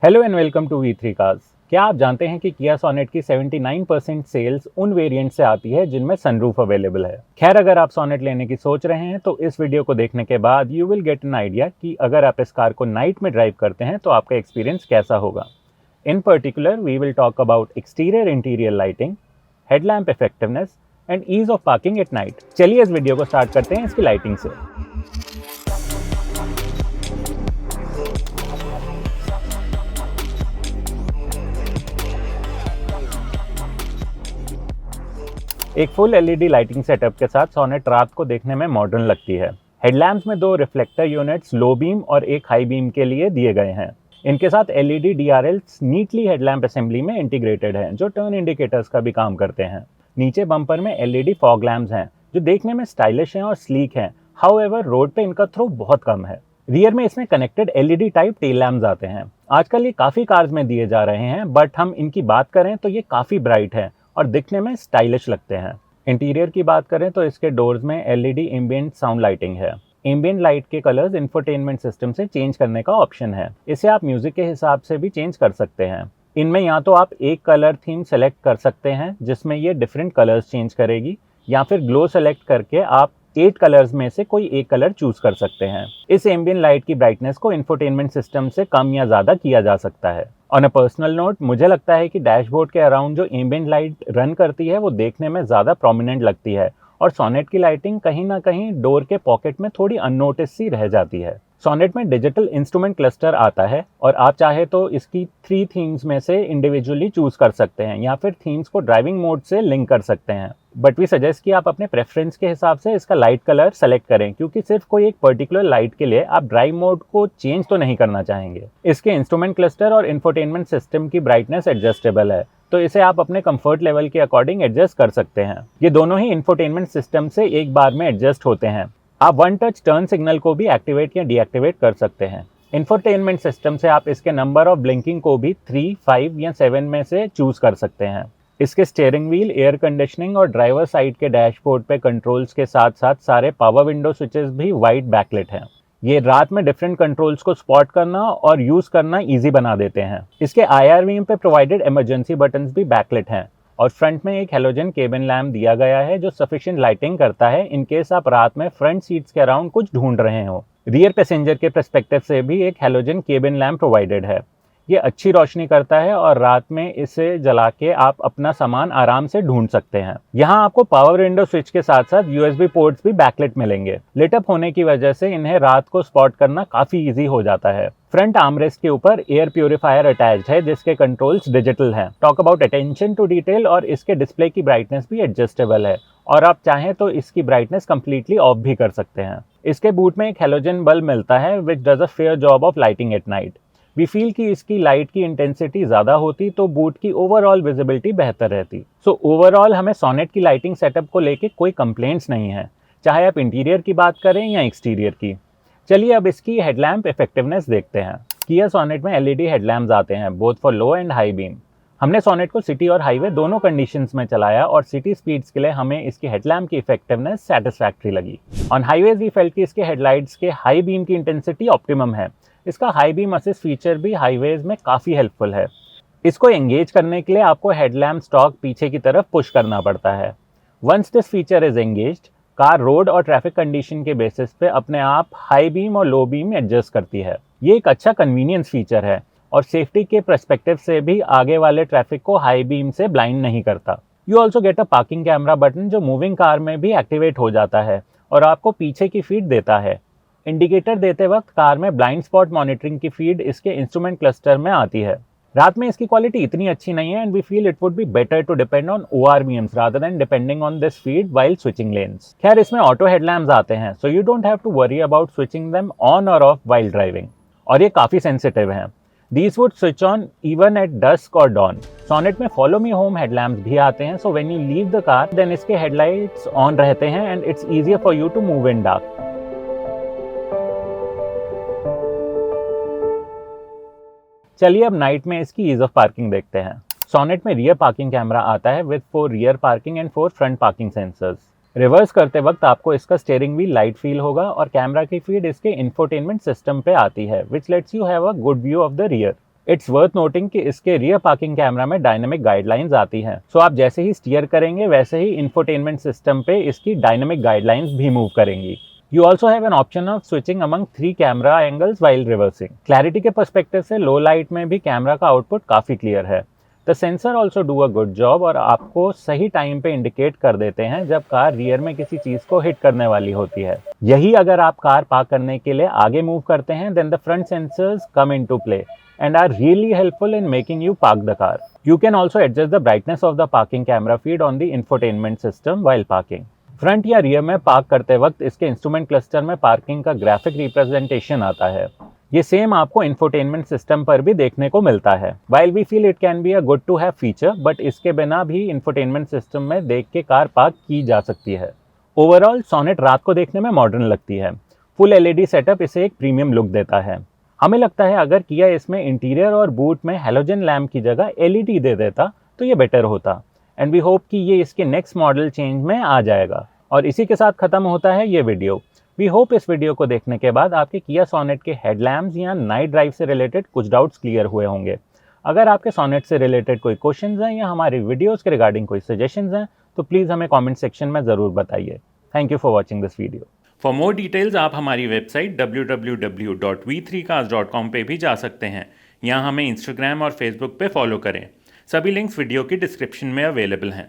Hello and welcome to V3 cars. क्या आप जानते हैं कि किया सोनेट की 79% सेल्स उन वेरिएंट से आती है जिनमें सनरूफ अवेलेबल है। खैर, अगर आप सोनेट लेने की सोच रहे हैं तो इस वीडियो को देखने के बाद you will get an idea कि अगर आप इस कार को नाइट में ड्राइव करते हैं तो आपका एक्सपीरियंस कैसा होगा। In particular we will talk about exterior interior lighting, headlamp effectiveness and ease of parking at night. चलिए इस वीडियो को स्टार्ट करते हैं इसकी लाइटिंग से। एक फुल एलईडी लाइटिंग सेटअप के साथ सोनेट रात को देखने में मॉडर्न लगती है। हेडलैम्प्स में दो रिफ्लेक्टर यूनिट्स लो बीम और एक हाई बीम के लिए दिए गए हैं। इनके साथ LED DRLs neatly headlamp assembly में इंटीग्रेटेड हैं, जो टर्न इंडिकेटर्स का भी काम करते हैं। नीचे बम्पर में एलईडी फॉग लैम्प्स हैं, जो देखने में स्टाइलिश हैं और स्लीक हैं। हाउएवर रोड पे इनका थ्रो बहुत कम है। रियर में इसमें connected LED type tail lamps आते हैं। आजकल ये काफ़ी कार्स में दिए जा रहे हैं, बट हम इनकी बात करें तो ये काफ़ी ब्राइट है और दिखने में स्टाइलिश लगते हैं। इंटीरियर की बात करें तो इसके डोर्स में एलईडी एम्बिएंट साउंड लाइटिंग है। एम्बिएंट लाइट के कलर्स इंफोटेनमेंट सिस्टम से चेंज करने का ऑप्शन है। इसे आप म्यूजिक के हिसाब से भी चेंज कर सकते हैं। इनमें या तो आप एक कलर थीम सेलेक्ट कर सकते हैं जिसमें ये डिफरेंट कलर्स चेंज करेगी, या फिर ग्लो सेलेक्ट करके आप 8 कलर्स में से कोई एक कलर चूज कर सकते हैं। इस एम्बिएंट लाइट की ब्राइटनेस को इंफोटेनमेंट सिस्टम से कम या ज़्यादा किया जा सकता है। ऑन अ पर्सनल नोट, मुझे लगता है कि डैशबोर्ड के अराउंड जो एम्बिएंट लाइट रन करती है वो देखने में ज़्यादा प्रोमिनेंट लगती है, और सोनेट की लाइटिंग कहीं ना कहीं डोर के पॉकेट में थोड़ी अननोटिस सी रह जाती है। सोनेट में डिजिटल इंस्ट्रूमेंट क्लस्टर आता है और आप चाहे तो इसकी 3 थीम्स में से इंडिविजुअली चूज कर सकते हैं, या फिर थीम्स को ड्राइविंग मोड से लिंक कर सकते हैं। बट वी सजेस्ट कि आप अपने प्रेफरेंस के हिसाब से इसका लाइट कलर सेलेक्ट करें, क्योंकि सिर्फ कोई एक पर्टिकुलर लाइट के लिए आप ड्राइव मोड को चेंज तो नहीं करना चाहेंगे। इसके इंस्ट्रूमेंट क्लस्टर और इंफोटेनमेंट सिस्टम की ब्राइटनेस एडजस्टेबल है, तो इसे आप अपने कंफर्ट लेवल के अकॉर्डिंग एडजस्ट कर सकते हैं। ये दोनों ही इंफोटेनमेंट सिस्टम से एक बार में एडजस्ट होते हैं। आप वन टच टर्न सिग्नल को भी एक्टिवेट या डीएक्टिवेट कर सकते हैं। इंफोटेनमेंट सिस्टम से आप इसके नंबर ऑफ ब्लिंकिंग को भी 3, 5 या 7 में से चूज कर सकते हैं। इसके स्टीयरिंग व्हील, एयर कंडीशनिंग और ड्राइवर साइड के डैशबोर्ड पे कंट्रोल्स के साथ साथ सारे पावर विंडो स्विचेस भी वाइट बैकलिट हैं। ये रात में डिफरेंट कंट्रोल्स को स्पॉट करना और यूज करना इजी बना देते हैं। इसके IR बीम पे प्रोवाइडेड इमरजेंसी बटन्स भी बैकलिट हैं, और फ्रंट में एक हेलोजन केबिन लैम्प दिया गया है जो सफिशिएंट लाइटिंग करता है इन केस आप रात में फ्रंट सीट्स के अराउंड कुछ ढूंढ रहे हो। रियर पैसेंजर के पर्सपेक्टिव से भी एक हेलोजन केबिन लैम्प प्रोवाइडेड है। ये अच्छी रोशनी करता है और रात में इसे जला के आप अपना सामान आराम से ढूंढ सकते हैं। यहाँ आपको पावर विंडो स्विच के साथ साथ USB पोर्ट्स भी बैकलिट मिलेंगे। लिटअप होने की वजह से इन्हें रात को स्पॉट करना काफी इजी हो जाता है। फ्रंट आर्मरेस्ट के ऊपर एयर प्यूरिफायर अटैच्ड है जिसके कंट्रोल्स डिजिटल हैं। Talk about attention to detail, और इसके डिस्प्ले की ब्राइटनेस भी एडजस्टेबल है, और आप चाहें तो इसकी ब्राइटनेस कंप्लीटली ऑफ भी कर सकते हैं। इसके बूट में एक हेलोजन बल्ब मिलता है which does a fair job of lighting at night. We feel कि इसकी लाइट की इंटेंसिटी ज़्यादा होती तो बूट की ओवरऑल विजिबिलिटी बेहतर रहती। सो ओवरऑल हमें सोनेट की लाइटिंग सेटअप को लेके कोई कंप्लेंट्स नहीं है, चाहे आप इंटीरियर की बात करें या एक्सटीरियर की। चलिए अब इसकी हेडलैम्प इफेक्टिवनेस देखते हैं। किया सोनेट में एलईडी हेडलैम्प्स आते हैं, both for low and high beam. हमने सोनेट को सिटी और हाईवे दोनों कंडीशंस में चलाया, और सिटी स्पीड्स के लिए हमें इसकी हेडलैम्प की इफेक्टिवनेस सेटिस्फैक्ट्री लगी। ऑन हाईवेज वी फेल्ट कि इसके हेडलाइट्स के हाई बीम की इंटेंसिटी ऑप्टिमम है। इसका हाई बीम असिस्ट फीचर भी हाईवेज में काफ़ी हेल्पफुल है। इसको एंगेज करने के लिए आपको हेडलैम्प स्टॉक पीछे की तरफ पुश करना पड़ता है। Once this feature is engaged, car road और ट्रैफिक कंडीशन के बेसिस पे अपने आप हाई बीम और लो बीम एडजस्ट करती है। ये एक अच्छा कन्वीनियंस फीचर है, और सेफ्टी के पर्सपेक्टिव से भी आगे वाले ट्रैफिक को हाई बीम से ब्लाइंड नहीं करता। You also get a parking camera button जो मूविंग कार में भी एक्टिवेट हो जाता है और आपको पीछे की फीड देता है। इंडिकेटर देते वक्त कार में ब्लाइंड स्पॉट मॉनिटरिंग की फीड इसके इंस्ट्रूमेंट क्लस्टर में आती है। रात में इसकी क्वालिटी इतनी अच्छी नहीं है, and we feel it would be better to depend on ORVMs rather than depending on this feed while switching lanes. खैर, इसमें ऑटो हेडलैम्प्स आते हैं, so you don't have to worry about switching them on और off while driving, और ये काफ़ी sensitive हैं। These would switch on even at dusk or dawn. Sonet में फॉलो मी होम हेडलैम्प्स भी आते हैं, so when you leave the car then इसके हेडलाइट्स ऑन रहते हैं and it's easier for you to move in dark. चलिए अब night में इसकी ईज ऑफ पार्किंग देखते हैं। सोनेट में रियर पार्किंग कैमरा आता है with 4 rear parking and 4 front parking sensors. Reverse करते वक्त आपको इसका स्टीयरिंग व्हील लाइट फील होगा, और कैमरा की फीड इसके इंफोटेनमेंट सिस्टम पे आती है which lets you have a good view of the rear. It's worth noting कि इसके रियर पार्किंग कैमरा में डायनेमिक गाइडलाइंस आती हैं, सो आप जैसे ही स्टीयर करेंगे वैसे ही इंफोटेनमेंट सिस्टम पे इसकी डायनेमिक गाइडलाइंस भी मूव करेंगी। You also have an option of switching among 3 camera angles while reversing. Clarity के पर्सपेक्टिव से लो लाइट में भी कैमरा का आउटपुट काफ़ी क्लियर है। The sensor also do a good job और आपको सही टाइम पे इंडिकेट कर देते हैं जब कार रियर में किसी चीज़ को हिट करने वाली होती है। यही अगर आप कार पार्क करने के लिए आगे मूव करते हैं, then the front sensors come into play and are really helpful in making you park the car. You can also adjust the brightness of the parking camera feed on the infotainment system while parking. Front या rear में park करते वक्त इसके instrument cluster में parking का graphic representation आता है। ये सेम आपको इंफोटेनमेंट सिस्टम पर भी देखने को मिलता है। While we feel it can be a good to have feature, but इसके बिना भी इंफोटेनमेंट सिस्टम में देख के कार पार्क की जा सकती है। ओवरऑल सोनेट रात को देखने में मॉडर्न लगती है। फुल एलईडी सेटअप इसे एक प्रीमियम लुक देता है। हमें लगता है अगर किया इसमें इंटीरियर और बूट में हेलोजन लैम्प की जगह एलईडी दे देता तो ये बेटर होता, एंड वी होप कि ये इसके नेक्स्ट मॉडल चेंज में आ जाएगा। और इसी के साथ खत्म होता है ये वीडियो। वी होप इस वीडियो को देखने के बाद आपके किया सोनेट के हेडलैम्प्स या नाइट ड्राइव से रिलेटेड कुछ डाउट्स क्लियर हुए होंगे। अगर आपके सोनेट से रिलेटेड कोई क्वेश्चंस हैं या हमारी वीडियोस के रिगार्डिंग कोई सजेशंस हैं तो प्लीज़ हमें कमेंट सेक्शन में ज़रूर बताइए। Thank you for watching this video. For more details आप हमारी वेबसाइट www.v3cars.com पे भी जा सकते हैं। यहाँ हमें इंस्टाग्राम और फेसबुक पे फॉलो करें। सभी लिंक्स वीडियो की डिस्क्रिप्शन में अवेलेबल हैं।